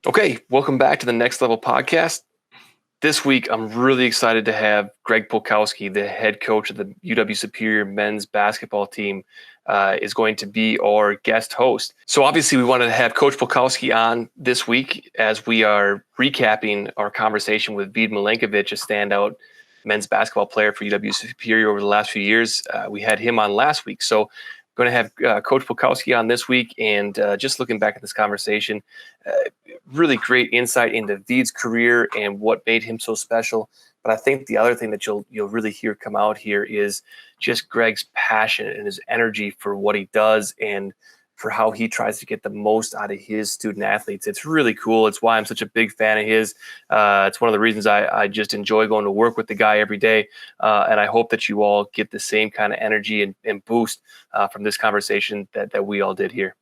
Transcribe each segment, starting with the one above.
Okay, welcome back to the Next Level podcast. This week, I'm really excited to have Greg Polkowski, the head coach of the UW Superior men's basketball team, is going to be our guest host. So obviously, we wanted to have Coach Polkowski on this week as we are recapping our conversation with Vid Milenkovic, a standout men's basketball player for UW Superior over the last few years. We had him on last week. So going to have Coach Polkowski on this week, and just looking back at this conversation, really great insight into Vid's career and what made him so special. But I think the other thing that you'll really hear come out here is just Greg's passion and his energy for what he does and for how he tries to get the most out of his student athletes. It's really cool. It's why I'm such a big fan of his. It's one of the reasons I just enjoy going to work with the guy every day. And I hope that you all get the same kind of energy and boost from this conversation that we all did here.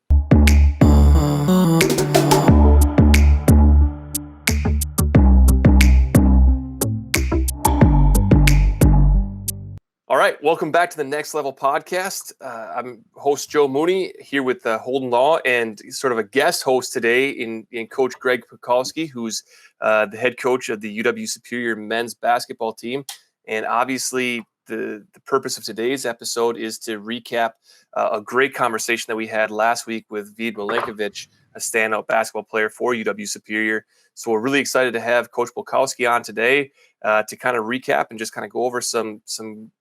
All right, welcome back to the Next Level podcast. I'm host Joe Mooney here with Holden Law and sort of a guest host today in Coach Greg Polkowski, who's the head coach of the UW Superior men's basketball team. And obviously, the purpose of today's episode is to recap a great conversation that we had last week with Vid Milenkovic, a standout basketball player for UW Superior. So we're really excited to have Coach Polkowski on today to kind of recap and just kind of go over some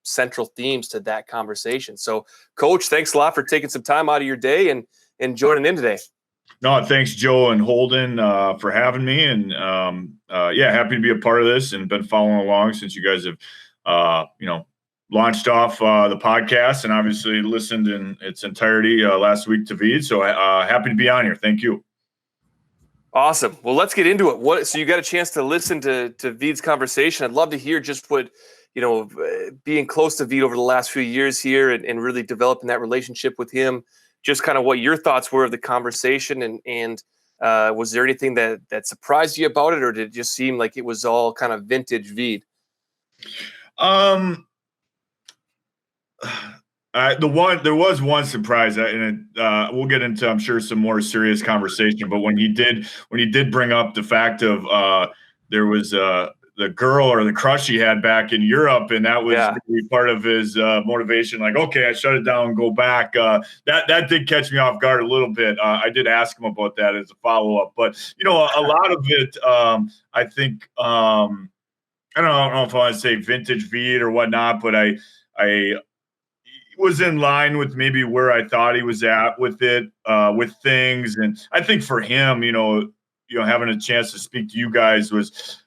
central themes to that conversation. So, Coach, thanks a lot for taking some time out of your day and joining in today. No, thanks, Joe and Holden, for having me. And happy to be a part of this and been following along since you guys have, launched off the podcast and obviously listened in its entirety last week to Vid. So happy to be on here. Thank you. Awesome. Well, let's get into it. So you got a chance to listen to Vid's conversation. I'd love to hear just what, being close to Vid over the last few years here and really developing that relationship with him, just kind of what your thoughts were of the conversation and was there anything that surprised you about it, or did it just seem like it was all kind of vintage Vid? There was one surprise, and we'll get into, I'm sure, some more serious conversation. But when he did bring up the fact of there was the girl or the crush he had back in Europe, and that was really part of his motivation. Like, okay, I shut it down and go back. That did catch me off guard a little bit. I did ask him about that as a follow up, but a lot of it, I think, I don't know if I want to say vintage Vid or whatnot, but I was in line with maybe where I thought he was at with it, with things. And I think for him, having a chance to speak to you guys was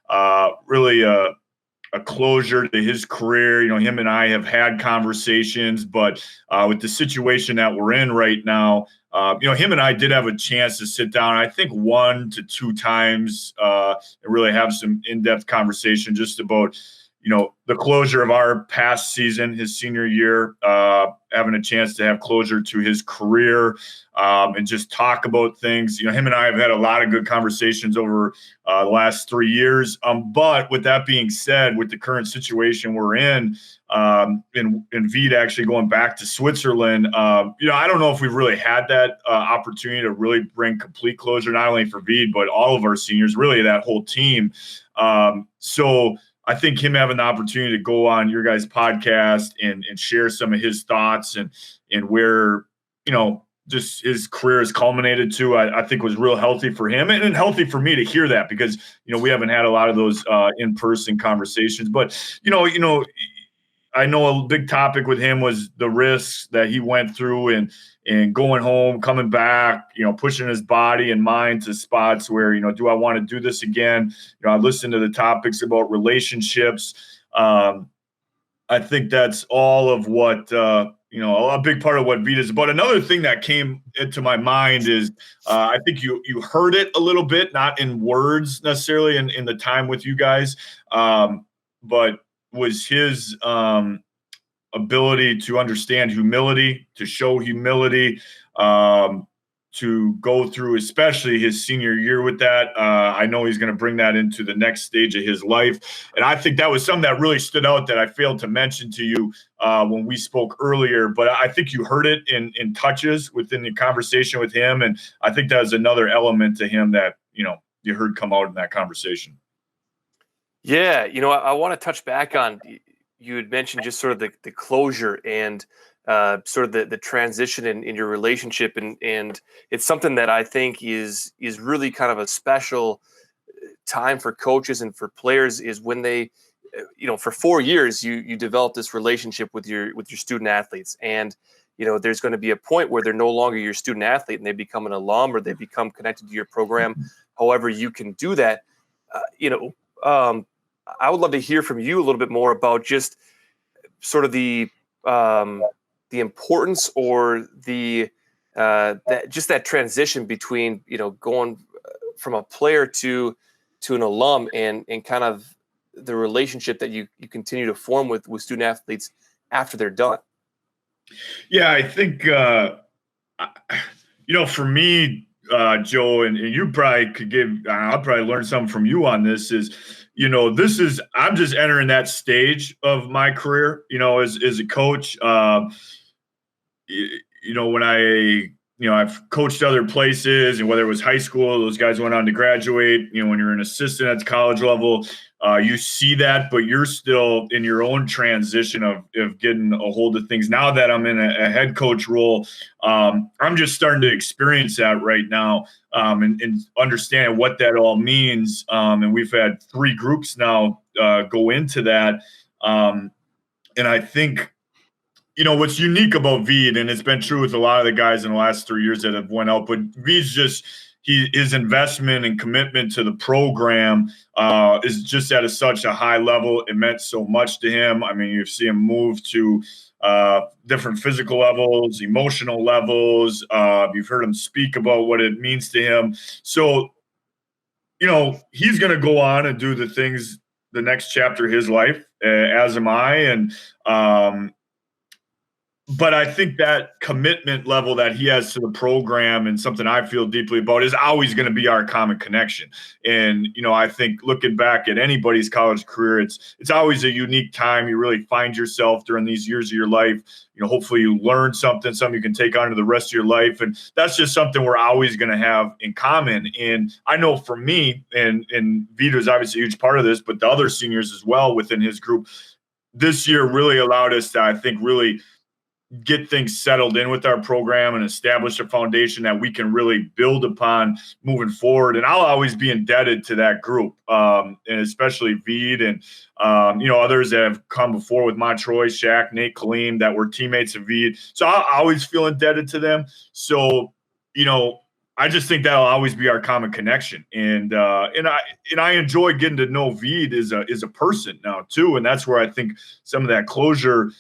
really a closure to his career. Him and I have had conversations, but with the situation that we're in right now, him and I did have a chance to sit down, I think 1 to 2 times, and really have some in-depth conversation just about the closure of our past season, his senior year, having a chance to have closure to his career, and just talk about things. Him and I have had a lot of good conversations over the last 3 years. But with that being said, with the current situation we're in, and Vid actually going back to Switzerland, I don't know if we've really had that opportunity to really bring complete closure, not only for Vid, but all of our seniors, really that whole team. So I think him having the opportunity to go on your guys' podcast and share some of his thoughts and where, just his career has culminated to, I think was real healthy for him and healthy for me to hear that because, we haven't had a lot of those in-person conversations. But, I know a big topic with him was the risks that he went through and going home, coming back, pushing his body and mind to spots where, do I want to do this again? I listened to the topics about relationships. I think that's all of what, a big part of what Vid is about. Another thing that came into my mind is I think you heard it a little bit, not in words necessarily in the time with you guys, but was his ability to understand humility, to show humility, to go through, especially his senior year with that. I know he's going to bring that into the next stage of his life. And I think that was something that really stood out that I failed to mention to you when we spoke earlier. But I think you heard it in touches within the conversation with him. And I think that was another element to him that, you heard come out in that conversation. Yeah, I want to touch back on, you had mentioned just sort of the closure and sort of the transition in your relationship, and it's something that I think is really kind of a special time for coaches and for players, is when they, for 4 years you develop this relationship with your student athletes, and there's going to be a point where they're no longer your student athlete and they become an alum or they become connected to your program. However you can do that, I would love to hear from you a little bit more about just sort of the importance, or the that transition between going from a player to an alum, and kind of the relationship that you continue to form with student athletes after they're done. Yeah, I think for me, Joe, and you probably could give. I'll probably learn something from you on this. I'm just entering that stage of my career. As a coach. When I've coached other places, and whether it was high school, those guys went on to graduate. When you're an assistant at the college level, you see that, but you're still in your own transition of getting a hold of things. Now that I'm in a head coach role, I'm just starting to experience that right now, and understand what that all means. And we've had 3 groups now go into that. And I think, what's unique about Veed, and it's been true with a lot of the guys in the last 3 years that have went out, but Veed's just his investment and commitment to the program is just at such a high level. It meant so much to him. I mean, you see him move to different physical levels, emotional levels. You've heard him speak about what it means to him. So, he's going to go on and do the next chapter of his life, as am I. And but I think that commitment level that he has to the program, and something I feel deeply about, is always going to be our common connection. And, I think looking back at anybody's college career, it's always a unique time. You really find yourself during these years of your life. Hopefully you learn something you can take on to the rest of your life. And that's just something we're always going to have in common. And I know for me, and Vito is obviously a huge part of this, but the other seniors as well within his group this year really allowed us to, I think, really get things settled in with our program and establish a foundation that we can really build upon moving forward. And I'll always be indebted to that group, and especially Veed and, others that have come before with Montroy, Shaq, Nate Kaleem, that were teammates of Veed. So I'll always feel indebted to them. So, I just think that'll always be our common connection. And I enjoy getting to know Veed as a person now too. And that's where I think some of that closure,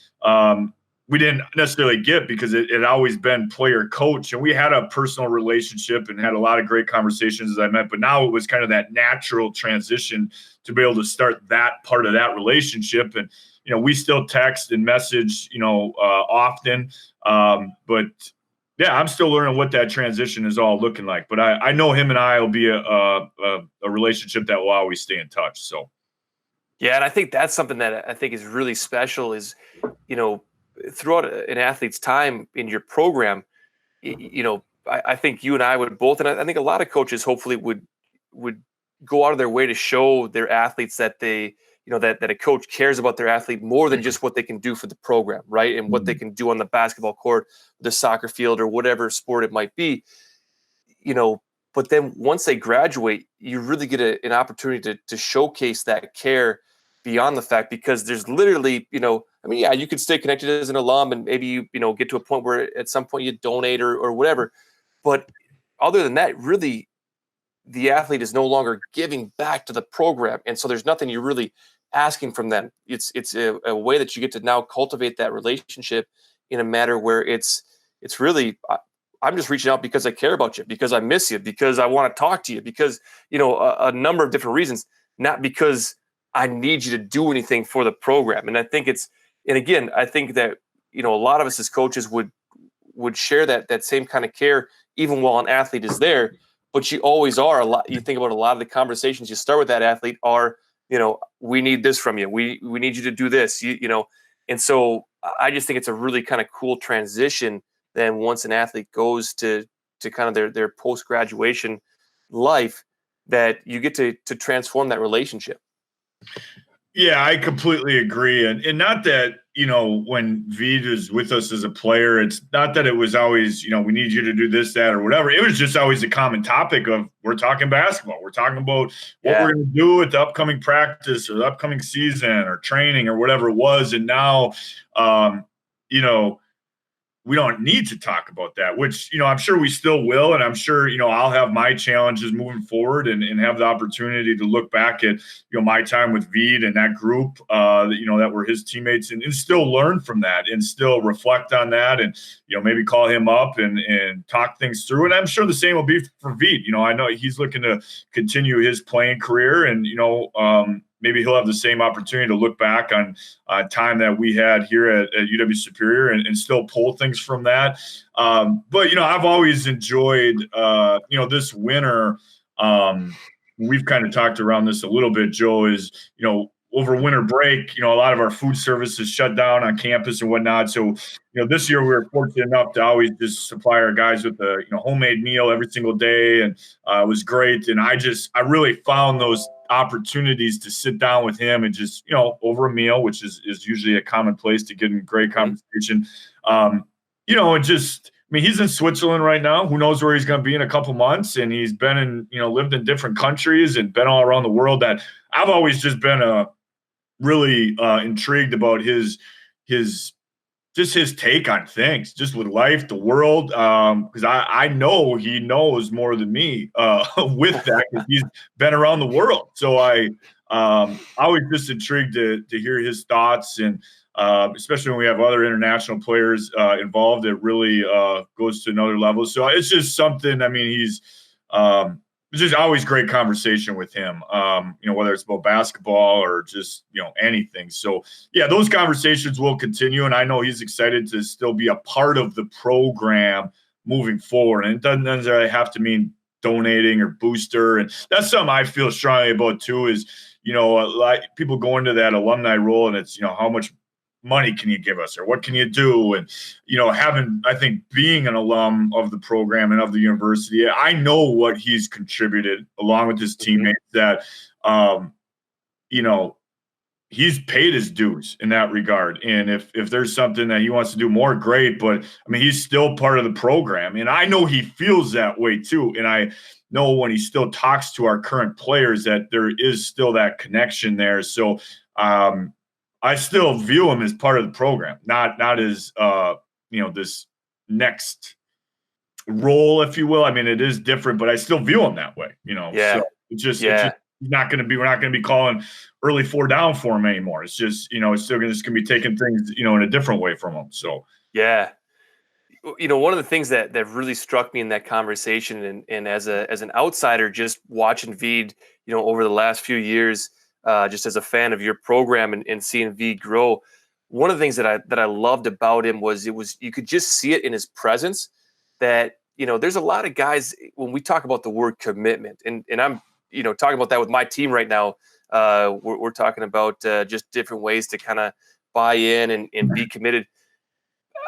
we didn't necessarily get, because it had always been player coach, and we had a personal relationship and had a lot of great conversations, as I meant, but now it was kind of that natural transition to be able to start that part of that relationship. And, we still text and message, often. But yeah, I'm still learning what that transition is all looking like, but I know him and I will be a relationship that will always stay in touch. So. Yeah. And I think that's something that I think is really special, is, throughout an athlete's time in your program, I think you and I would both, and I think a lot of coaches hopefully would go out of their way to show their athletes that they, that a coach cares about their athlete more than just what they can do for the program, right? And what they can do on the basketball court, the soccer field, or whatever sport it might be, but then once they graduate, you really get an opportunity to showcase that care beyond the fact, because there's literally, yeah, you could stay connected as an alum, and maybe you get to a point where at some point you donate or whatever. But other than that, really, the athlete is no longer giving back to the program. And so there's nothing you're really asking from them. It's a way that you get to now cultivate that relationship in a manner where it's really, I'm just reaching out because I care about you, because I miss you, because I want to talk to you, because, a number of different reasons, not because I need you to do anything for the program. And I think and again, I think that, a lot of us as coaches would share that same kind of care, even while an athlete is there. But you always are you think about a lot of the conversations you start with that athlete are, we need this from you. We need you to do this, and so I just think it's a really kind of cool transition then once an athlete goes to kind of their post-graduation life, that you get to transform that relationship. Yeah, I completely agree. And not that, when Veed is with us as a player, it's not that it was always, we need you to do this, that, or whatever. It was just always a common topic of we're talking basketball. We're talking about what we're going to do with the upcoming practice or the upcoming season or training or whatever it was. And now, we don't need to talk about that, which, I'm sure we still will. And I'm sure, I'll have my challenges moving forward and have the opportunity to look back at, my time with Veed and that group, that were his teammates and still learn from that and still reflect on that and, maybe call him up and talk things through. And I'm sure the same will be for Veed. I know he's looking to continue his playing career and, maybe he'll have the same opportunity to look back on time that we had here at UW Superior and still pull things from that. But, I've always enjoyed, this winter. We've kind of talked around this a little bit, Joe, is, over winter break, a lot of our food services shut down on campus and whatnot. So, this year we were fortunate enough to always just supply our guys with a, homemade meal every single day. And it was great. And I really found those opportunities to sit down with him and just, over a meal, which is usually a common place to get in great conversation. And just, he's in Switzerland right now. Who knows where he's going to be in a couple months? And he's been in, lived in different countries and been all around the world. That I've always just been really intrigued about his take on things, just with life, the world. Because I know he knows more than me with that because he's been around the world. So I was just intrigued to hear his thoughts and especially when we have other international players involved, it really goes to another level. So it's just something, he's it's just always great conversation with him, whether it's about basketball or just, anything. So, yeah, those conversations will continue. And I know he's excited to still be a part of the program moving forward. And it doesn't necessarily have to mean donating or booster. And that's something I feel strongly about, too, is, like people go into that alumni role and it's, how much money can you give us or what can you do? And, I think being an alum of the program and of the university, I know what he's contributed along with his teammates that, he's paid his dues in that regard. And if there's something that he wants to do more, great. But he's still part of the program. And I know he feels that way too. And I know when he still talks to our current players that there is still that connection there. So, I still view him as part of the program, not as this next role, if you will. It is different, but I still view him that way. Yeah. So it's just we're not going to be calling early 4 down for him anymore. It's just it's still going to be taking things in a different way from him. So yeah. One of the things that really struck me in that conversation and as an outsider, just watching Veed, over the last few years. Just as a fan of your program and seeing Veed grow, one of the things that I loved about him was you could just see it in his presence that, there's a lot of guys when we talk about the word commitment and I'm, talking about that with my team right now. We're talking about just different ways to kind of buy in and be committed.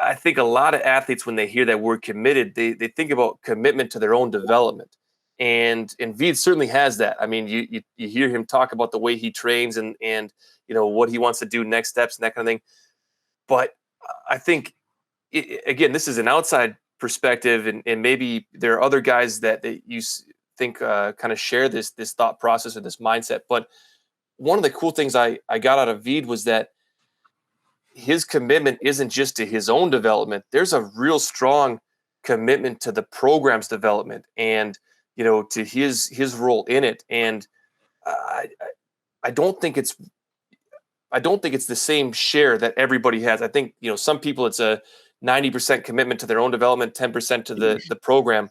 I think a lot of athletes, when they hear that word committed, they think about commitment to their own development. And Veed certainly has that. You hear him talk about the way he trains and what he wants to do, next steps and that kind of thing. But I think, again, this is an outside perspective, and maybe there are other guys that you think kind of share this thought process or this mindset. But one of the cool things I got out of Veed was that his commitment isn't just to his own development. There's a real strong commitment to the program's development and to his role in it. And I don't think it's the same share that everybody has. I think, some people it's a 90% commitment to their own development, 10% to the program.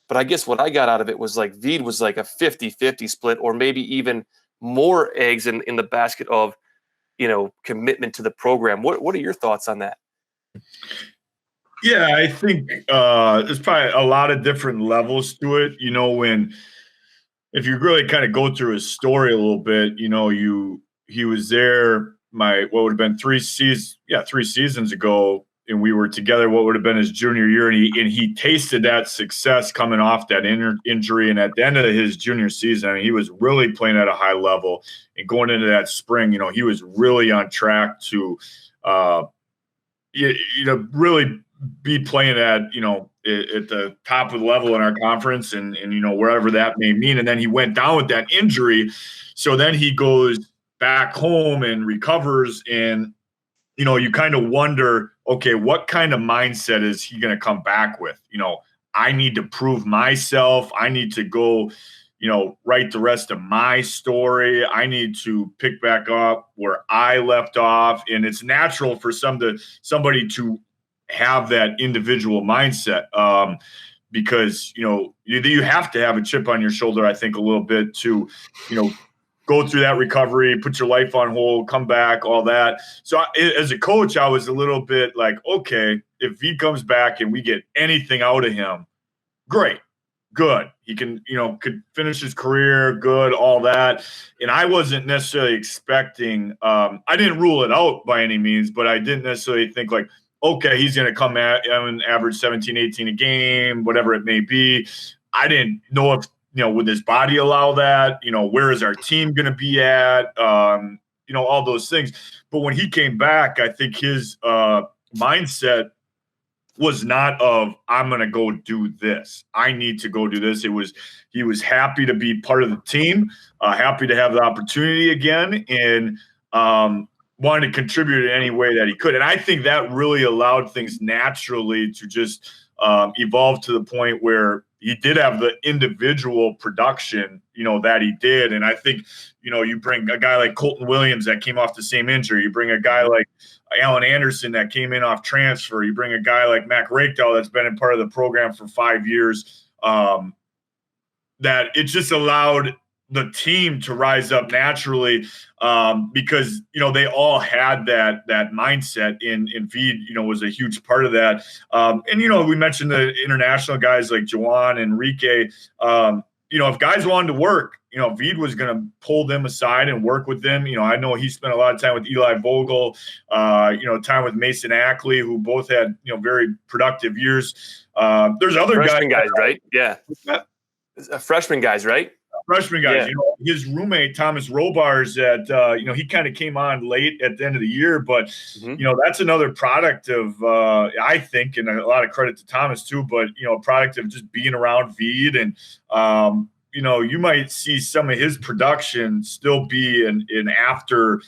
But I guess what I got out of it was like Veed was like a 50-50 split, or maybe even more eggs in the basket of, commitment to the program. What are your thoughts on that? Yeah, I think there's probably a lot of different levels to it. If you really kind of go through his story a little bit, he was there what would have been 3 seasons ago and we were together what would have been his junior year, and he tasted that success coming off that injury. And at the end of his junior season, I mean, he was really playing at a high level. And going into that spring, he was really on track to, really be playing at, at the top of the level in our conference and wherever that may mean. And then he went down with that injury. So then he goes back home and recovers, and you kind of wonder, okay, what kind of mindset is he going to come back with? I need to prove myself. I need to go, write the rest of my story. I need to pick back up where I left off. And it's natural for somebody to have that individual mindset, because, you have to have a chip on your shoulder, I think, a little bit to, go through that recovery, put your life on hold, come back, all that. So as a coach, I was a little bit like, okay, if he comes back and we get anything out of him, great, good. He can, could finish his career, good, all that. And I wasn't necessarily expecting, I didn't rule it out by any means, but I didn't necessarily think like, okay, he's going to come at and average 17, 18 a game, whatever it may be. I didn't know if, would his body allow that? Where is our team going to be at? All those things. But when he came back, I think his mindset was not of, I'm going to go do this. I need to go do this. He was happy to be part of the team, happy to have the opportunity again, and wanted to contribute in any way that he could. And I think that really allowed things naturally to just evolve to the point where he did have the individual production, that he did. And I think, you bring a guy like Colton Williams that came off the same injury. You bring a guy like Alan Anderson that came in off transfer. You bring a guy like Mac Rakedow that's been in part of the program for 5 years. That it just allowed the team to rise up naturally, because they all had that mindset, and Veed was a huge part of that. And we mentioned the international guys like Juwan, Enrique. If guys wanted to work, Veed was going to pull them aside and work with them. I know he spent a lot of time with Eli Vogel, time with Mason Ackley, who both had very productive years. There's other freshman guys, right? Yeah, freshman guys, right? Freshman guys, Yeah. His roommate Thomas Robars, that he kind of came on late at the end of the year, but that's another product of I think, and a lot of credit to Thomas too, but a product of just being around Veed, and you might see some of his production still be an after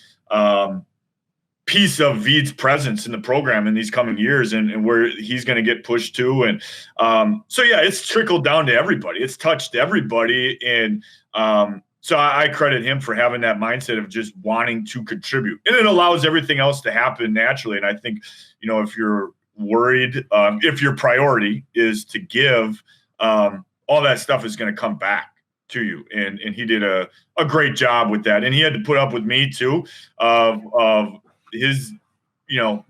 piece of Veed's presence in the program in these coming years, and where he's going to get pushed to. And so, yeah, it's trickled down to everybody. It's touched everybody. And so I credit him for having that mindset of just wanting to contribute. And it allows everything else to happen naturally. And I think, if you're worried, if your priority is to give, all that stuff is going to come back to you. And he did a great job with that. And he had to put up with me too, of his,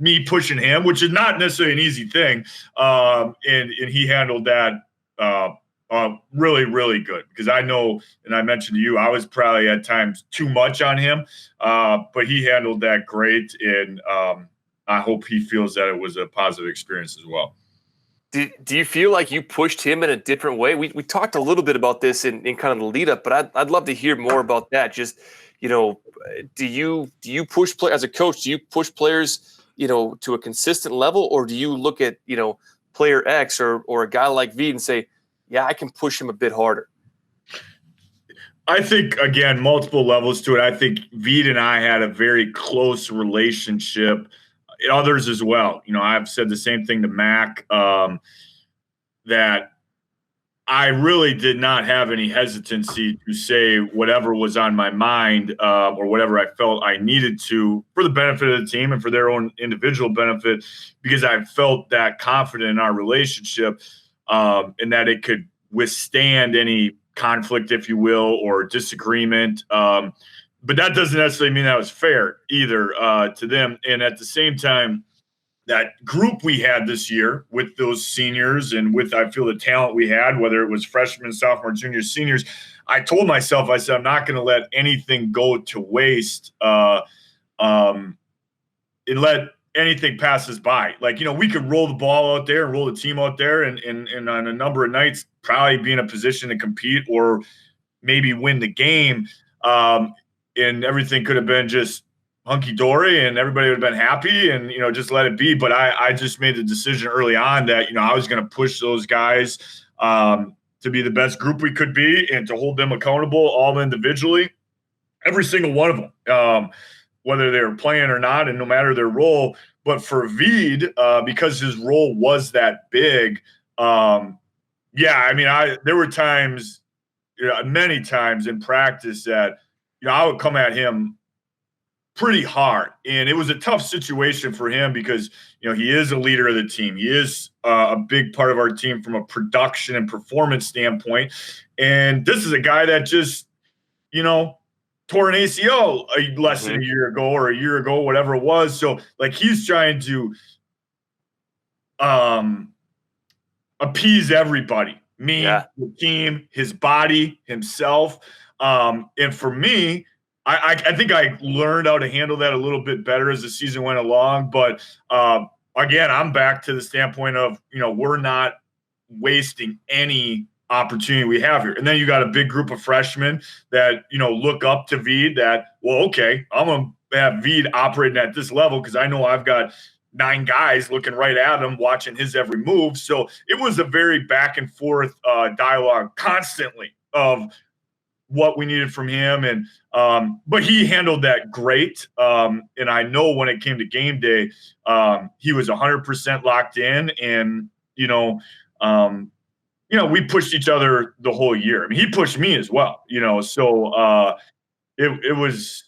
me pushing him, which is not necessarily an easy thing. And he handled that really, really good, because I know, and I mentioned to you, I was probably at times too much on him, but he handled that great. And I hope he feels that it was a positive experience as well. Do you feel like you pushed him in a different way? We talked a little bit about this in kind of the lead up, but I'd love to hear more about that. Just, do you push as a coach, do you push players, to a consistent level, or do you look at, player X or a guy like Veed and say, yeah, I can push him a bit harder? I think, again, multiple levels to it. I think Veed and I had a very close relationship. Others as well. I've said the same thing to Mac, that I really did not have any hesitancy to say whatever was on my mind, or whatever I felt I needed to, for the benefit of the team and for their own individual benefit, because I felt that confident in our relationship, and that it could withstand any conflict, if you will, or disagreement. But that doesn't necessarily mean that was fair either, to them. And at the same time, that group we had this year with those seniors and with, I feel, the talent we had, whether it was freshmen, sophomore, juniors, seniors, I told myself, I said, I'm not going to let anything go to waste, and let anything passes by. Like, we could roll the ball out there and roll the team out there and on a number of nights probably be in a position to compete or maybe win the game. And everything could have been just hunky dory and everybody would have been happy and, just let it be. But I just made the decision early on that, I was going to push those guys to be the best group we could be and to hold them accountable all individually, every single one of them, whether they were playing or not, and no matter their role. But for Veed, because his role was that big, there were times, many times in practice that, I would come at him pretty hard. And it was a tough situation for him because, he is a leader of the team. He is a big part of our team from a production and performance standpoint. And this is a guy that just, tore an ACL less than a year ago or a year ago, whatever it was. So, like, he's trying to appease everybody, me, the team, his body, himself. And for me, I think I learned how to handle that a little bit better as the season went along. But again, I'm back to the standpoint of, we're not wasting any opportunity we have here. And then you got a big group of freshmen that, look up to Veed that, well, okay, I'm going to have Veed operating at this level because I know I've got 9 guys looking right at him, watching his every move. So it was a very back and forth dialogue constantly of what we needed from him. And but he handled that great. And I know when it came to game day, he was 100% locked in. And, we pushed each other the whole year. I mean, he pushed me as well, so it was,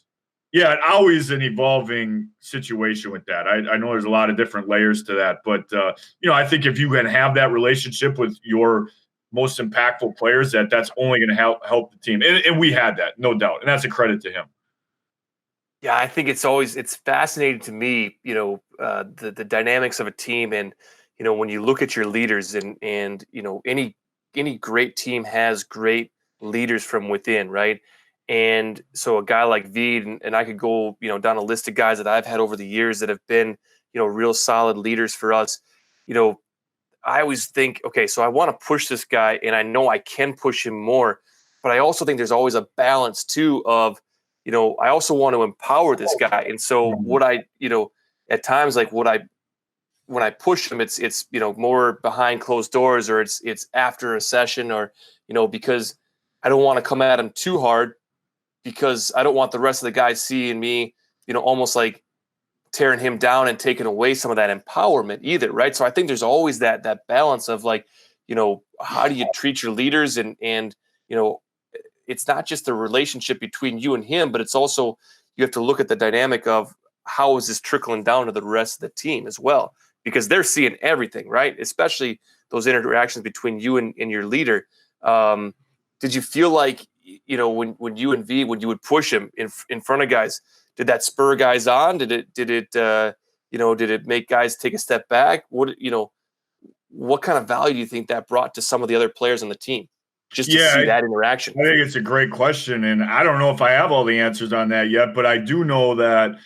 always an evolving situation with that. I know there's a lot of different layers to that, but, I think if you can have that relationship with your most impactful players, that's only going to help the team. And we had that, no doubt. And that's a credit to him. Yeah, I think it's fascinating to me, the dynamics of a team. And, when you look at your leaders and any great team has great leaders from within, right? And so a guy like Veed, and I could go, down a list of guys that I've had over the years that have been, real solid leaders for us. I always think, okay, so I want to push this guy and I know I can push him more, but I also think there's always a balance too of, I also want to empower this guy. And so what I, at times, like when I push him, it's more behind closed doors, or it's after a session, or, because I don't want to come at him too hard, because I don't want the rest of the guys seeing me, almost like tearing him down and taking away some of that empowerment either. Right. So I think there's always that balance of, like, how do you treat your leaders? And, it's not just the relationship between you and him, but it's also, you have to look at the dynamic of how is this trickling down to the rest of the team as well, because they're seeing everything, right? Especially those interactions between you and your leader. Did you feel like, when you and V, when you would push him in front of guys, did that spur guys on? Did it make guys take a step back? What kind of value do you think that brought to some of the other players on the team, just to see that interaction? I think it's a great question. And I don't know if I have all the answers on that yet, but I do know that,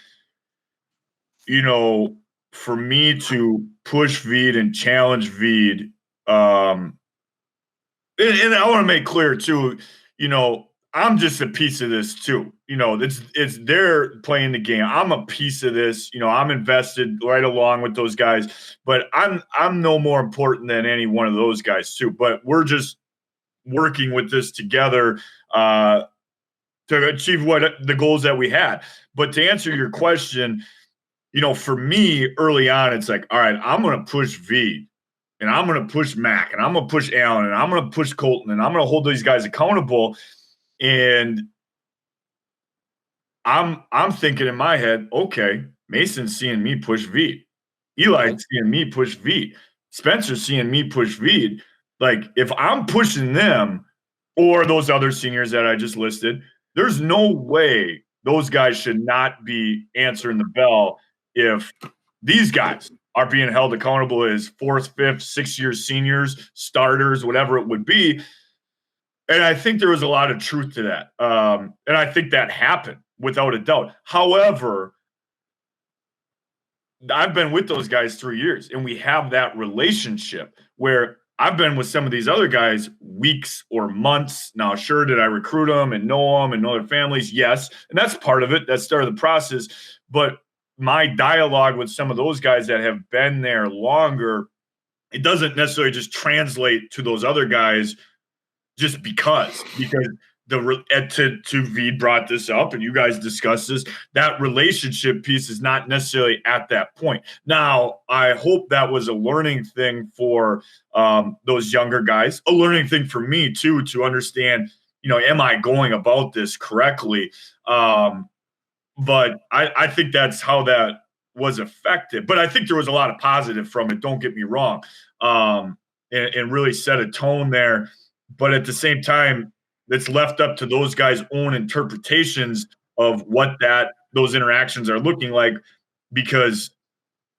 for me to push Veed and challenge Veed, and I want to make clear too, I'm just a piece of this too. It's they're playing the game. I'm a piece of this. I'm invested right along with those guys, but I'm no more important than any one of those guys too. But we're just working with this together to achieve what the goals that we had. But to answer your question, for me early on, it's like, all right, I'm going to push V, and I'm going to push Mac, and I'm going to push Allen, and I'm going to push Colton, and I'm going to hold these guys accountable. And I'm thinking in my head, okay, Mason's seeing me push V. Eli's seeing me push V. Spencer's seeing me push V. Like, if I'm pushing them or those other seniors that I just listed, there's no way those guys should not be answering the bell if these guys are being held accountable as 4th, 5th, 6th-year seniors, starters, whatever it would be. And I think there was a lot of truth to that. And I think that happened without a doubt. However, I've been with those guys 3 years, and we have that relationship where I've been with some of these other guys weeks or months. Now, sure, did I recruit them and know their families? Yes. And that's part of it. That's part of the process. But my dialogue with some of those guys that have been there longer, it doesn't necessarily just translate to those other guys just because to Veed brought this up and you guys discussed this, that relationship piece is not necessarily at that point. Now, I hope that was a learning thing for those younger guys, a learning thing for me too, to understand, am I going about this correctly? But I think that's how that was affected. But I think there was a lot of positive from it. Don't get me wrong, and really set a tone there. But at the same time, it's left up to those guys' own interpretations of what those interactions are looking like, because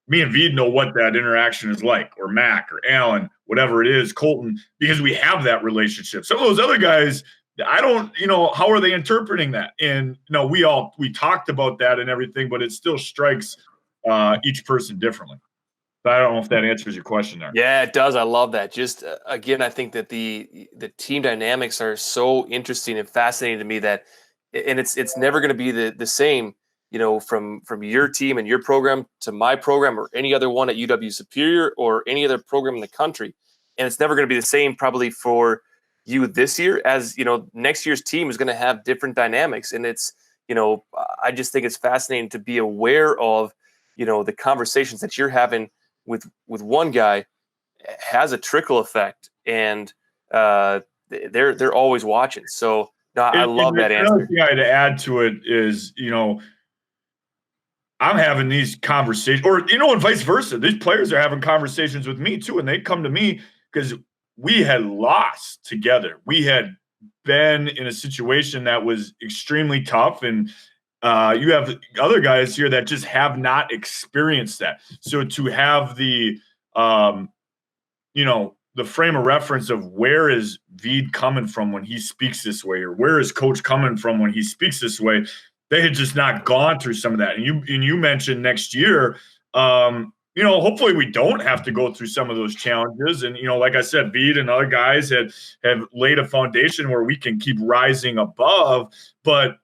me and Veed know what that interaction is like, or Mac or Alan, whatever it is, Colton, because we have that relationship. Some of those other guys, I don't, how are they interpreting that? And we talked about that and everything, but it still strikes each person differently. So I don't know if that answers your question there. Yeah, it does. I love that. Just again, I think that the team dynamics are so interesting and fascinating to me that, and it's never going to be the same, from your team and your program to my program or any other one at UW Superior or any other program in the country, and it's never going to be the same probably for you this year, as next year's team is going to have different dynamics, and it's I just think it's fascinating to be aware of the conversations that you're having with one guy has a trickle effect, and they're always watching. So no, I love that answer. Another thing I had to add to it is, I'm having these conversations, or and vice versa. These players are having conversations with me too, and they come to me because we had lost together. We had been in a situation that was extremely tough, and you have other guys here that just have not experienced that. So to have the frame of reference of where is Veed coming from when he speaks this way, or where is Coach coming from when he speaks this way, they had just not gone through some of that. And you mentioned next year, hopefully we don't have to go through some of those challenges. And, like I said, Veed and other guys have laid a foundation where we can keep rising above. But,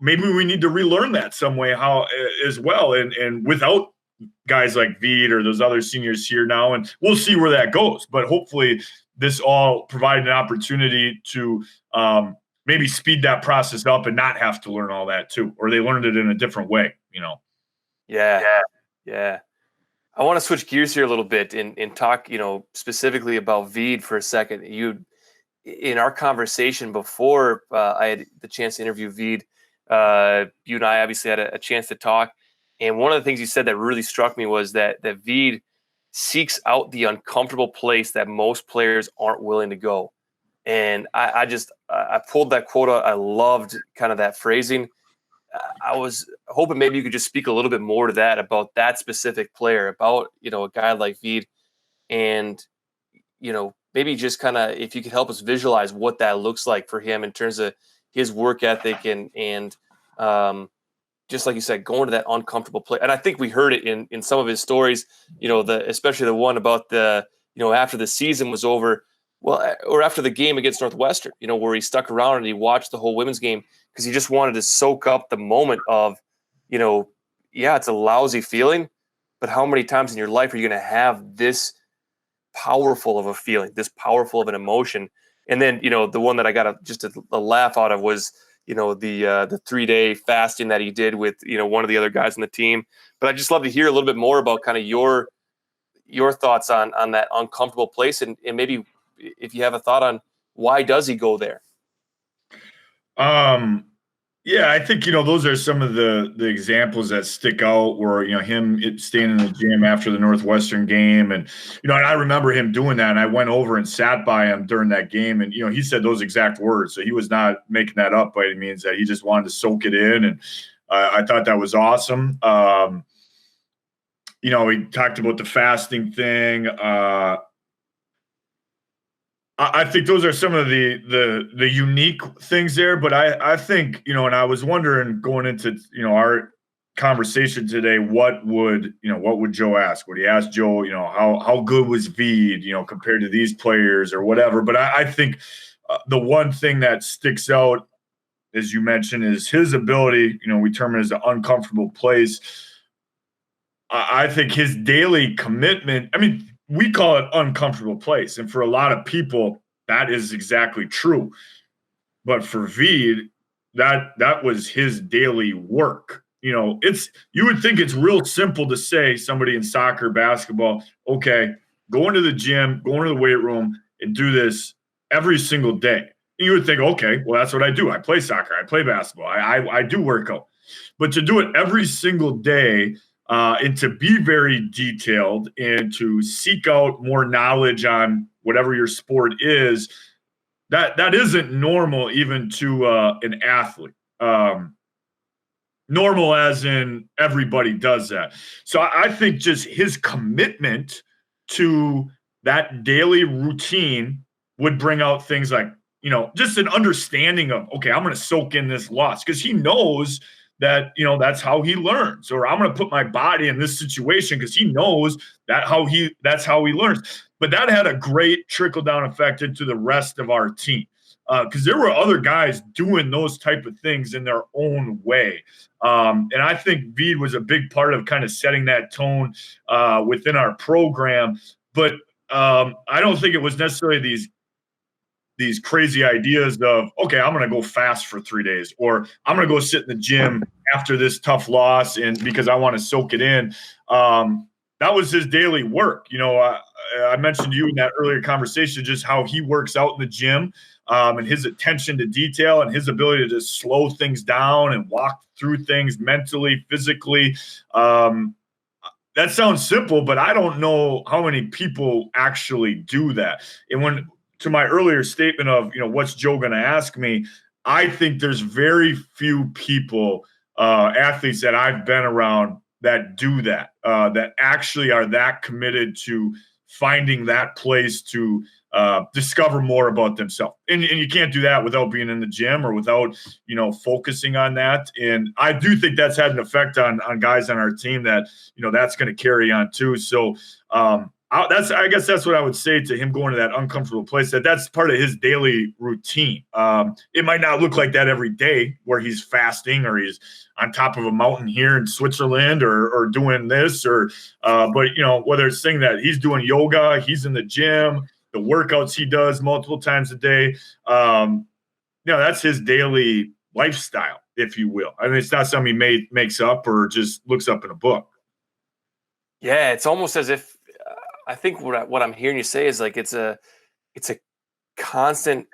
maybe we need to relearn that some way as well. And without guys like Veed or those other seniors here now, and we'll see where that goes. But hopefully this all provided an opportunity to maybe speed that process up and not have to learn all that too, or they learned it in a different way, Yeah. I want to switch gears here a little bit and talk, specifically about Veed for a second. In our conversation before I had the chance to interview Veed, you and I obviously had a chance to talk. And one of the things you said that really struck me was that Veed seeks out the uncomfortable place that most players aren't willing to go. And I pulled that quote out. I loved kind of that phrasing. I was hoping maybe you could just speak a little bit more to that, about that specific player, about, a guy like Veed, and, maybe just kind of, if you could help us visualize what that looks like for him in terms of his work ethic and just like you said, going to that uncomfortable place. And I think we heard it in some of his stories, especially the one about after the season was over, or after the game against Northwestern, where he stuck around and he watched the whole women's game because he just wanted to soak up the moment of, it's a lousy feeling, but how many times in your life are you going to have this powerful of a feeling, this powerful of an emotion? And then, the one that I got just a laugh out of was, the 3-day fasting that he did with, one of the other guys on the team. But I'd just love to hear a little bit more about kind of your thoughts on that uncomfortable place, and maybe if you have a thought on why does he go there? Yeah, I think, those are some of the examples that stick out, where, him staying in the gym after the Northwestern game. And, and I remember him doing that. And I went over and sat by him during that game. And, he said those exact words. So he was not making that up by any means, that he just wanted to soak it in. And I thought that was awesome. He talked about the fasting thing. I think those are some of the unique things there, but I think, and I was wondering going into, our conversation today, what would Joe ask? Would he ask Joe, how good was Veed, compared to these players or whatever? But I think the one thing that sticks out, as you mentioned, is his ability. We term it as an uncomfortable place. I think his daily commitment. I mean, we call it uncomfortable place, and for a lot of people, that is exactly true. But for Veed, that was his daily work. You would think it's real simple to say, somebody in soccer, basketball, okay, go into the gym, go into the weight room and do this every single day. And you would think, okay, well, that's what I do. I play soccer, I play basketball, I do workout. But to do it every single day, and to be very detailed and to seek out more knowledge on whatever your sport is, that isn't normal even to an athlete. Normal as in everybody does that. So I think just his commitment to that daily routine would bring out things like, just an understanding of, okay, I'm going to soak in this loss, because he knows that, that's how he learns, or I'm going to put my body in this situation because he knows that's how he learns. But that had a great trickle down effect into the rest of our team, because there were other guys doing those type of things in their own way. And I think Veed was a big part of kind of setting that tone within our program. But I don't think it was necessarily these crazy ideas of, okay, I'm going to go fast for 3 days, or I'm going to go sit in the gym after this tough loss and because I want to soak it in. That was his daily work. I mentioned to you in that earlier conversation just how he works out in the gym, and his attention to detail and his ability to just slow things down and walk through things mentally, physically. That sounds simple, but I don't know how many people actually do that. And to my earlier statement of, what's Joe going to ask me, I think there's very few people, athletes that I've been around, that do that, that actually are that committed to finding that place to discover more about themselves. And you can't do that without being in the gym or without, focusing on that. And I do think that's had an effect on guys on our team that, that's going to carry on too. So I guess that's what I would say to him, going to that uncomfortable place, that's part of his daily routine. It might not look like that every day where he's fasting or he's on top of a mountain here in Switzerland or doing this but whether it's saying that he's doing yoga, he's in the gym, the workouts he does multiple times a day, that's his daily lifestyle, if you will. I mean, it's not something he makes up or just looks up in a book. Yeah, it's almost as if I think what I'm hearing you say is like it's a constant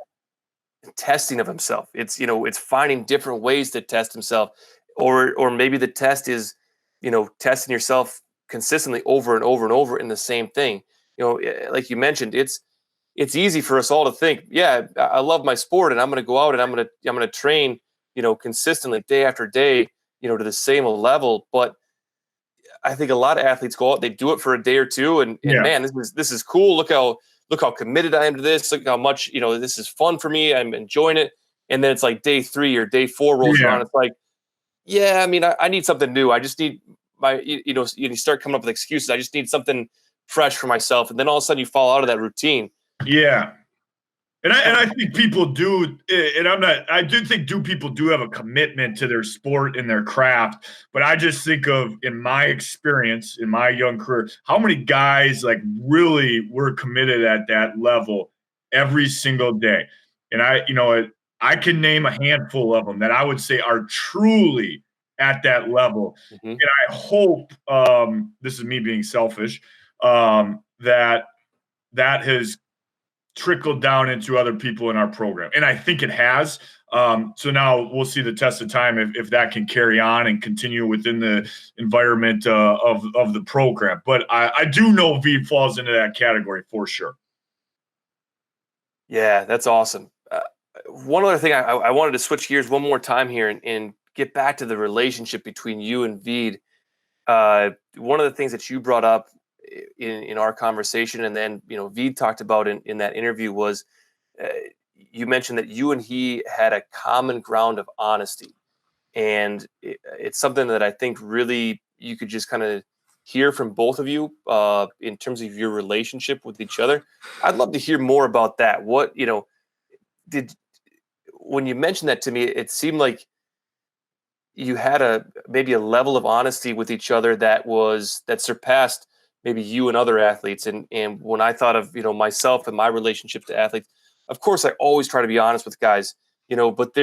testing of himself. It's finding different ways to test himself, or maybe the test is testing yourself consistently over and over and over in the same thing. Like you mentioned, it's easy for us all to think, yeah, I love my sport and I'm going to go out and I'm going to train consistently day after day to the same level. But I think a lot of athletes go out, they do it for a day or two, and man, this is cool. Look how committed I am to this. Look how much this is fun for me. I'm enjoying it. And then it's like day 3 or day 4 rolls around. It's like, yeah, I mean, I need something new. I just need you start coming up with excuses. I just need something fresh for myself, and then all of a sudden you fall out of that routine. Yeah. And I think people do, and I do think people do have a commitment to their sport and their craft. But I just think of, in my experience, in my young career, how many guys like really were committed at that level every single day. And I can name a handful of them that I would say are truly at that level. Mm-hmm. And I hope, this is me being selfish, that has trickled down into other people in our program. And I think it has. So now we'll see the test of time if that can carry on and continue within the environment of the program. But I do know Veed falls into that category for sure. Yeah, that's awesome. One other thing, I wanted to switch gears one more time here and get back to the relationship between you and Veed. One of the things that you brought up in our conversation, and then Veed talked about in that interview, was you mentioned that you and he had a common ground of honesty. And it's something that I think really you could just kind of hear from both of you in terms of your relationship with each other. I'd love to hear more about that. What, did when you mentioned that to me, it seemed like you had maybe a level of honesty with each other that surpassed maybe you and other athletes. And when I thought of, myself and my relationship to athletes, of course I always try to be honest with guys, but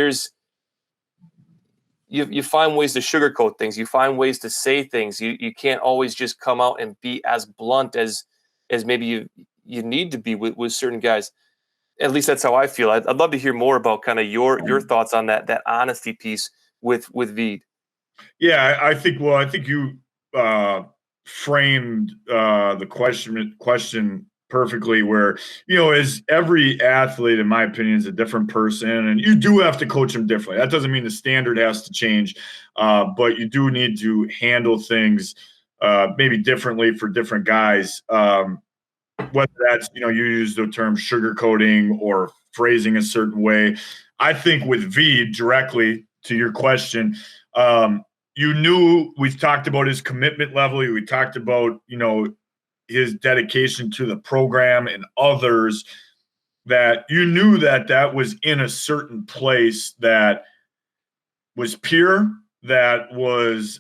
you find ways to sugarcoat things. You find ways to say things. You can't always just come out and be as blunt as maybe you need to be with certain guys. At least that's how I feel. I'd love to hear more about kind of your thoughts on that honesty piece with Veed. Yeah, I think. Well, I think you framed the question perfectly. Where as every athlete, in my opinion, is a different person, and you do have to coach them differently. That doesn't mean the standard has to change, but you do need to handle things maybe differently for different guys. Whether that's you use the term sugarcoating or phrasing a certain way. I think with Veed, directly to your question, you knew we've talked about his commitment level. We talked about his dedication to the program and others, that you knew that was in a certain place that was pure, that was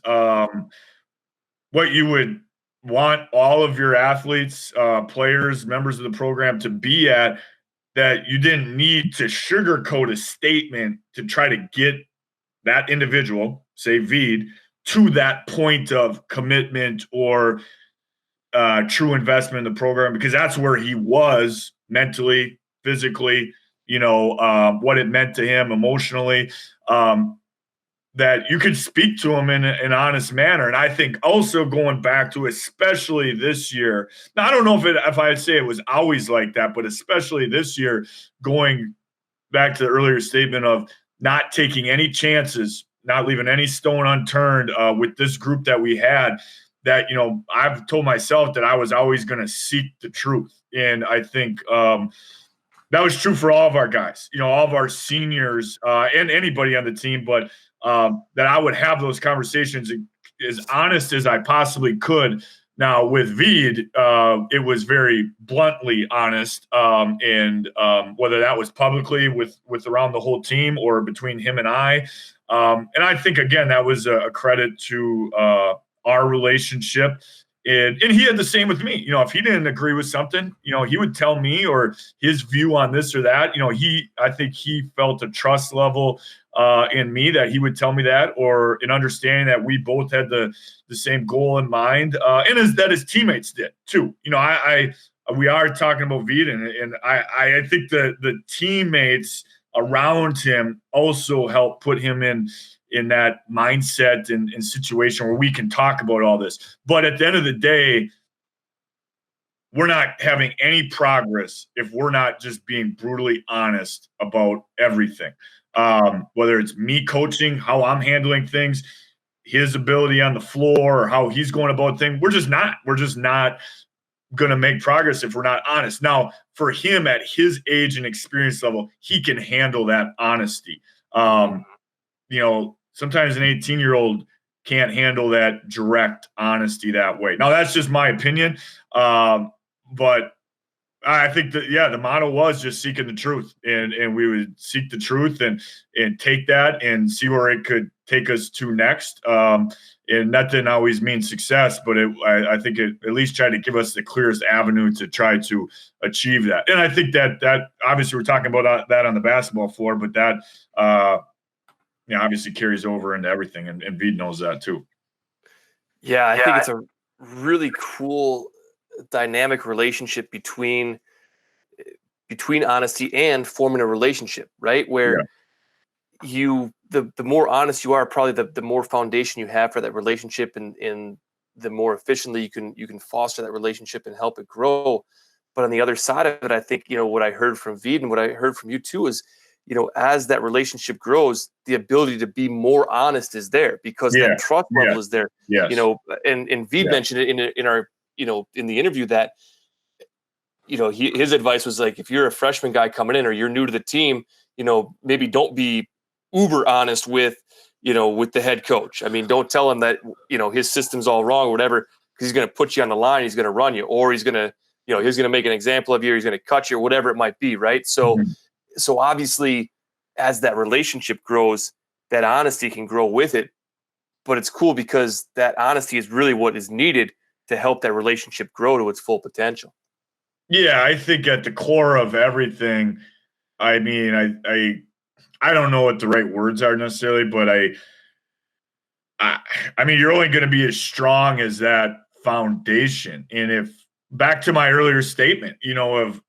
what you would want all of your athletes, players, members of the program to be at, that you didn't need to sugarcoat a statement to try to get that individual, say Veed, to that point of commitment or true investment in the program, because that's where he was mentally, physically, what it meant to him emotionally. That you could speak to him in an honest manner. And I think also going back to especially this year, now I don't know if I'd say it was always like that, but especially this year, going back to the earlier statement of not taking any chances, not leaving any stone unturned with this group that we had, that, I've told myself that I was always going to seek the truth. And I think that was true for all of our guys, all of our seniors and anybody on the team, but that I would have those conversations as honest as I possibly could. Now with Veed, it was very bluntly honest, and whether that was publicly with around the whole team or between him and I. And I think, again, that was a credit to our relationship. And he had the same with me. If he didn't agree with something, he would tell me, or his view on this or that. I think he felt a trust level in me that he would tell me that, or an understanding that we both had the same goal in mind, and that his teammates did too. We are talking about Veed, and I think the teammates around him also helped put him in that mindset and situation where we can talk about all this. But at the end of the day, we're not having any progress if we're not just being brutally honest about everything. Whether it's me coaching, how I'm handling things, his ability on the floor, or how he's going about things. We're just not going to make progress if we're not honest. Now, for him at his age and experience level, he can handle that honesty. Sometimes an 18-year-old can't handle that direct honesty that way. Now, that's just my opinion. But I think that, the motto was just seeking the truth, and we would seek the truth and take that and see where it could take us to next. And that didn't always mean success, but I think it at least tried to give us the clearest avenue to try to achieve that. And I think that obviously we're talking about that on the basketball floor, but that obviously carries over into everything, and Veed knows that too. Yeah, I think it's a really cool dynamic relationship between honesty and forming a relationship, right? Where the more honest you are, probably the more foundation you have for that relationship, and the more efficiently you can foster that relationship and help it grow. But on the other side of it, I think, what I heard from Veed and what I heard from you too is, as that relationship grows, the ability to be more honest is there, because that trust level is there. Yes. And Veed mentioned it in our, in the interview, that, his advice was like, if you're a freshman guy coming in, or you're new to the team, maybe don't be uber honest with with the head coach. I mean, don't tell him that, his system's all wrong or whatever, because he's going to put you on the line. He's going to run you, or he's going to, he's going to make an example of you. Or he's going to cut you, or whatever it might be. Right. So obviously, as that relationship grows, that honesty can grow with it. But it's cool because that honesty is really what is needed to help that relationship grow to its full potential. Yeah, I think at the core of everything, I mean, I don't know what the right words are necessarily, but I mean, you're only going to be as strong as that foundation. And if back to my earlier statement, of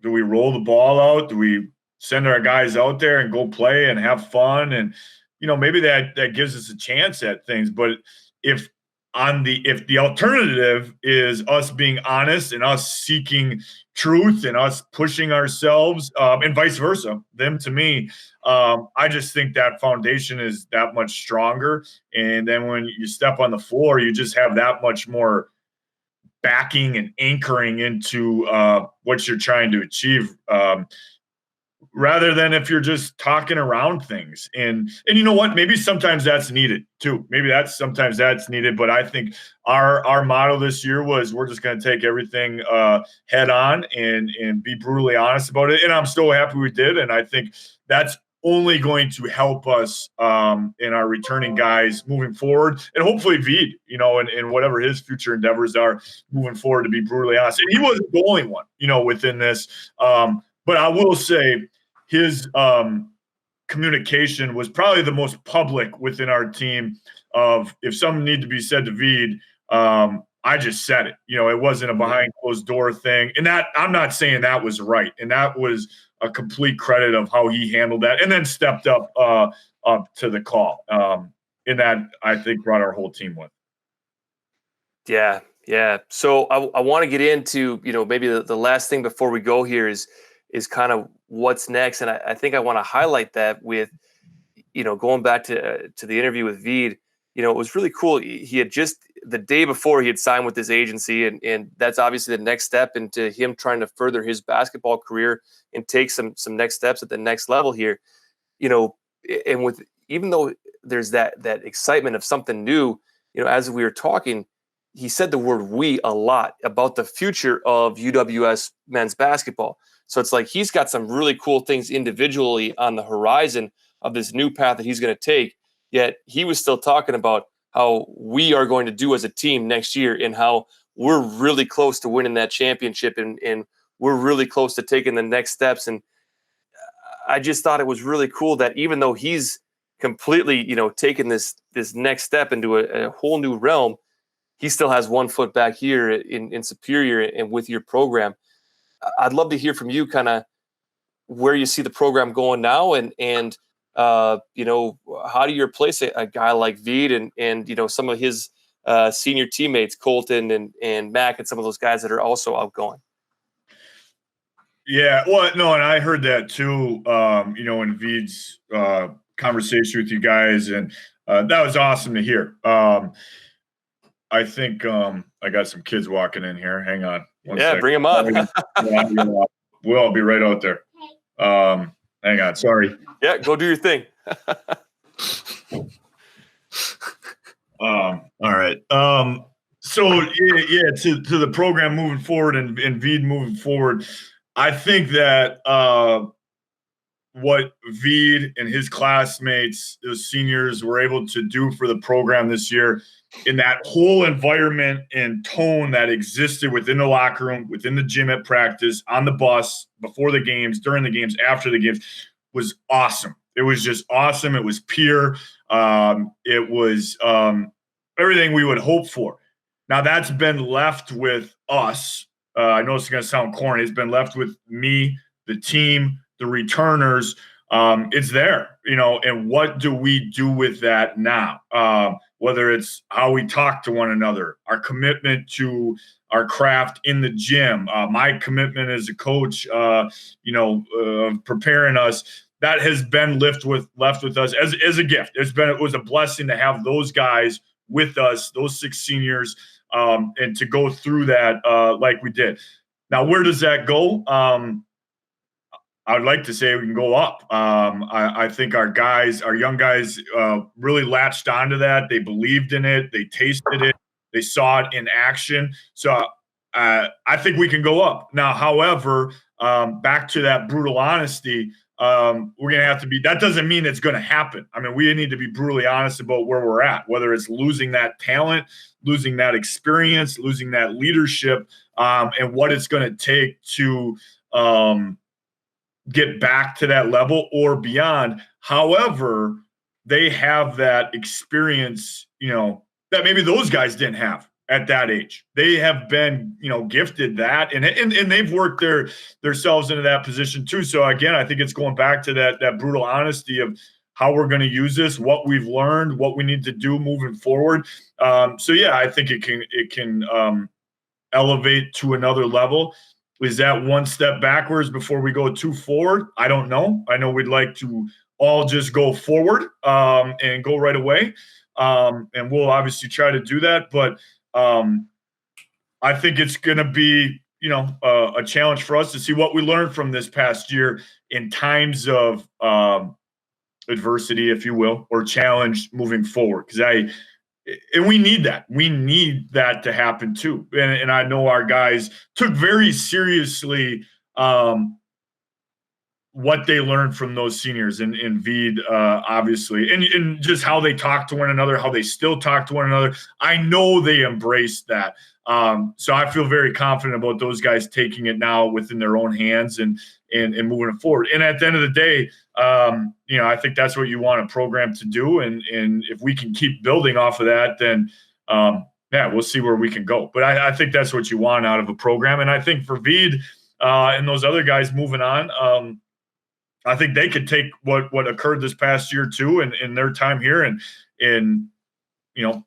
do we roll the ball out? Do we send our guys out there and go play and have fun? And maybe that gives us a chance at things. But if the alternative is us being honest and us seeking truth and us pushing ourselves, and vice versa, them to me, I just think that foundation is that much stronger. And then when you step on the floor, you just have that much more backing and anchoring into what you're trying to achieve, rather than if you're just talking around things. And you know what? Maybe sometimes that's needed too. Maybe sometimes that's needed. But I think our motto this year was we're just going to take everything head on and be brutally honest about it. And I'm so happy we did. And I think that's only going to help us in our returning guys moving forward, and hopefully Veed, and whatever his future endeavors are moving forward, to be brutally honest. And he wasn't the only one, within this. But I will say his communication was probably the most public within our team. Of if something needed to be said to Veed, I just said it. It wasn't a behind closed door thing. And that, I'm not saying that was right. And that was a complete credit of how he handled that, and then stepped up to the call. And that, I think, brought our whole team with. Yeah. So I want to get into, maybe the last thing before we go here is kind of what's next. And I think I want to highlight that with, going back to the interview with Veed. It was really cool. He had just the day before he had signed with this agency, and that's obviously the next step into him trying to further his basketball career and take some next steps at the next level here. And with, even though there's that excitement of something new, as we were talking, he said the word "we" a lot about the future of UWS men's basketball. So it's like he's got some really cool things individually on the horizon of this new path that he's going to take. Yet he was still talking about how we are going to do as a team next year, and how we're really close to winning that championship, and we're really close to taking the next steps. And I just thought it was really cool that even though he's completely, taken this next step into a whole new realm, he still has 1 foot back here in Superior and with your program. I'd love to hear from you kind of where you see the program going now, and how do you replace a guy like Veed and some of his senior teammates, Colton and Mac, and some of those guys that are also outgoing. Yeah, well, no, and I heard that too, in Veed's conversation with you guys, and that was awesome to hear. I think I got some kids walking in here. Hang on. One second. Bring them on. We'll all be right out there. Hang on. Sorry. Yeah, go do your thing. All right. So yeah, to the program moving forward and Veed moving forward, I think that what Veed and his classmates, those seniors, were able to do for the program this year, in that whole environment and tone that existed within the locker room, within the gym at practice, on the bus, before the games, during the games, after the games, was awesome. It was just awesome. It was pure. It was everything we would hope for. Now that's been left with us. I know it's going to sound corny. It's been left with me, the team, the returners. It's there, and what do we do with that now? Whether it's how we talk to one another, our commitment to our craft in the gym, my commitment as a coach, preparing us, that has been left with us as a gift. It was a blessing to have those guys with us, those 6 seniors, and to go through that like we did. Now, where does that go? I would like to say we can go up. I think our young guys, really latched onto that. They believed in it. They tasted it. They saw it in action. So I think we can go up. Now, however, back to that brutal honesty, we're going to have to be. That doesn't mean it's going to happen. I mean, we need to be brutally honest about where we're at, whether it's losing that talent, losing that experience, losing that leadership, and what it's going to take to get back to that level or beyond. However, they have that experience, that maybe those guys didn't have at that age. They have been, gifted that, and they've worked themselves into that position too. So again, I think it's going back to that brutal honesty of how we're going to use this, what we've learned, what we need to do moving forward. So yeah, I think it can elevate to another level. Is that one step backwards before we go too forward? I don't know. I know we'd like to all just go forward and go right away. And we'll obviously try to do that. But I think it's going to be, a challenge for us to see what we learned from this past year in times of adversity, if you will, or challenge moving forward. And we need that. We need that to happen too. And I know our guys took very seriously what they learned from those seniors in Veed, obviously, and just how they talk to one another, how they still talk to one another. I know they embraced that. So I feel very confident about those guys taking it now within their own hands and moving it forward. And at the end of the day, I think that's what you want a program to do. And if we can keep building off of that, then we'll see where we can go. But I think that's what you want out of a program. And I think for Veed and those other guys moving on, I think they could take what occurred this past year too, and in their time here, and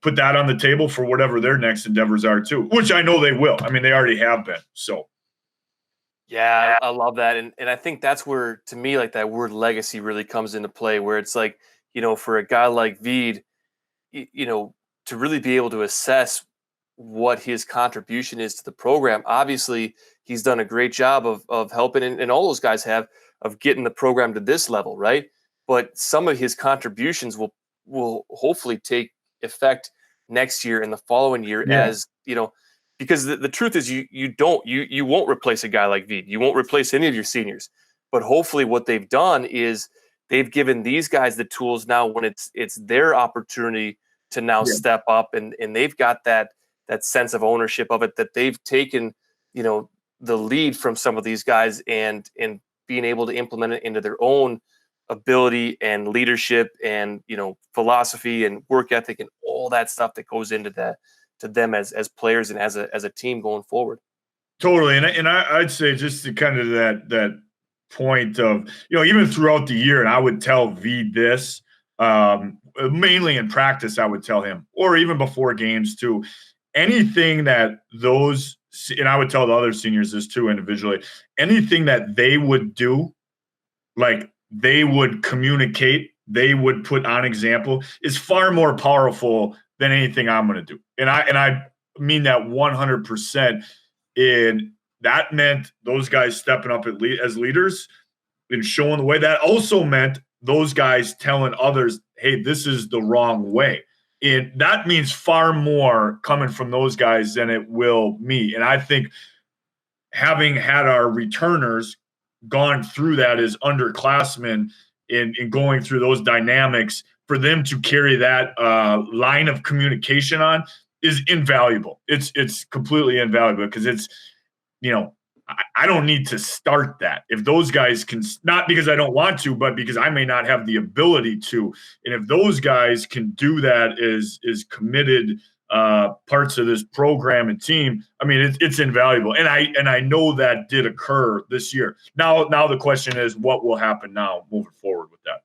put that on the table for whatever their next endeavors are too, which I know they will. I mean, they already have been. So. Yeah, I love that. And I think that's where, to me, like that word legacy really comes into play, where it's like, for a guy like Veed, to really be able to assess what his contribution is to the program. Obviously, he's done a great job of helping, and all those guys have, of getting the program to this level, right? But some of his contributions will hopefully take effect next year and the following year, as because the truth is you won't replace a guy like Veed. You won't replace any of your seniors. But hopefully what they've done is they've given these guys the tools now when it's their opportunity to now step up, and they've got that sense of ownership of it, that they've taken, the lead from some of these guys and being able to implement it into their own ability and leadership and, philosophy and work ethic and all that stuff that goes into that, to them as players and as a team going forward. Totally. And I'd say, just to kind of that point of, even throughout the year, and I would tell Veed this, mainly in practice, I would tell him, or even before games too, anything that those, and I would tell the other seniors this too individually, anything that they would do, like they would communicate, they would put on example, is far more powerful than anything I'm going to do. And I mean that 100%. And that meant those guys stepping up as leaders and showing the way. That also meant those guys telling others, hey, this is the wrong way. And that means far more coming from those guys than it will me. And I think having had our returners gone through that as underclassmen and going through those dynamics, for them to carry that line of communication on is invaluable. It's completely invaluable, because it's, I don't need to start that. If those guys can, not because I don't want to, but because I may not have the ability to. And if those guys can do that as committed parts of this program and team, I mean, it's invaluable. And I know that did occur this year. Now the question is, what will happen now moving forward with that?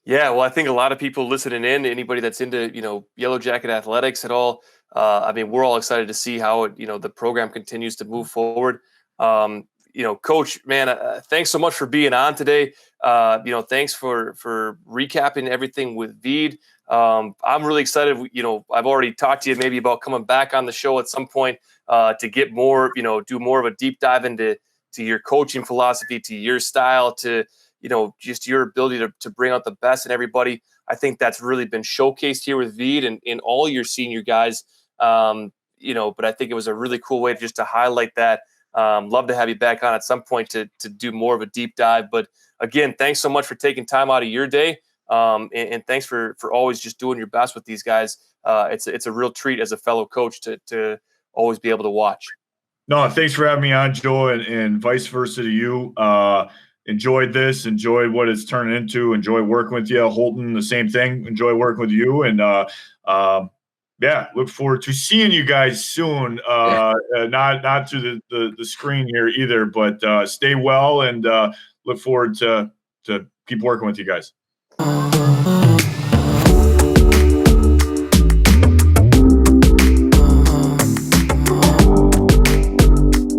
Yeah, well, I think a lot of people listening in, anybody that's into, Yellow Jacket athletics at all, I mean, we're all excited to see how it, the program continues to move forward. Coach, man, thanks so much for being on today. Thanks for recapping everything with Veed. I'm really excited. I've already talked to you maybe about coming back on the show at some point to get more, do more of a deep dive into your coaching philosophy, to your style, to just your ability to bring out the best in everybody. I think that's really been showcased here with Veed and in all your senior guys. But I think it was a really cool way just to highlight that. Love to have you back on at some point to do more of a deep dive. But again, thanks so much for taking time out of your day. And thanks for always just doing your best with these guys. It's a real treat as a fellow coach to always be able to watch. No, thanks for having me on, Joe, and vice versa to you. Enjoyed this, enjoyed what it's turning into, enjoy working with you. Holton, the same thing. Enjoy working with you. And yeah, look forward to seeing you guys soon. Not to the screen here either, but stay well and look forward to keep working with you guys.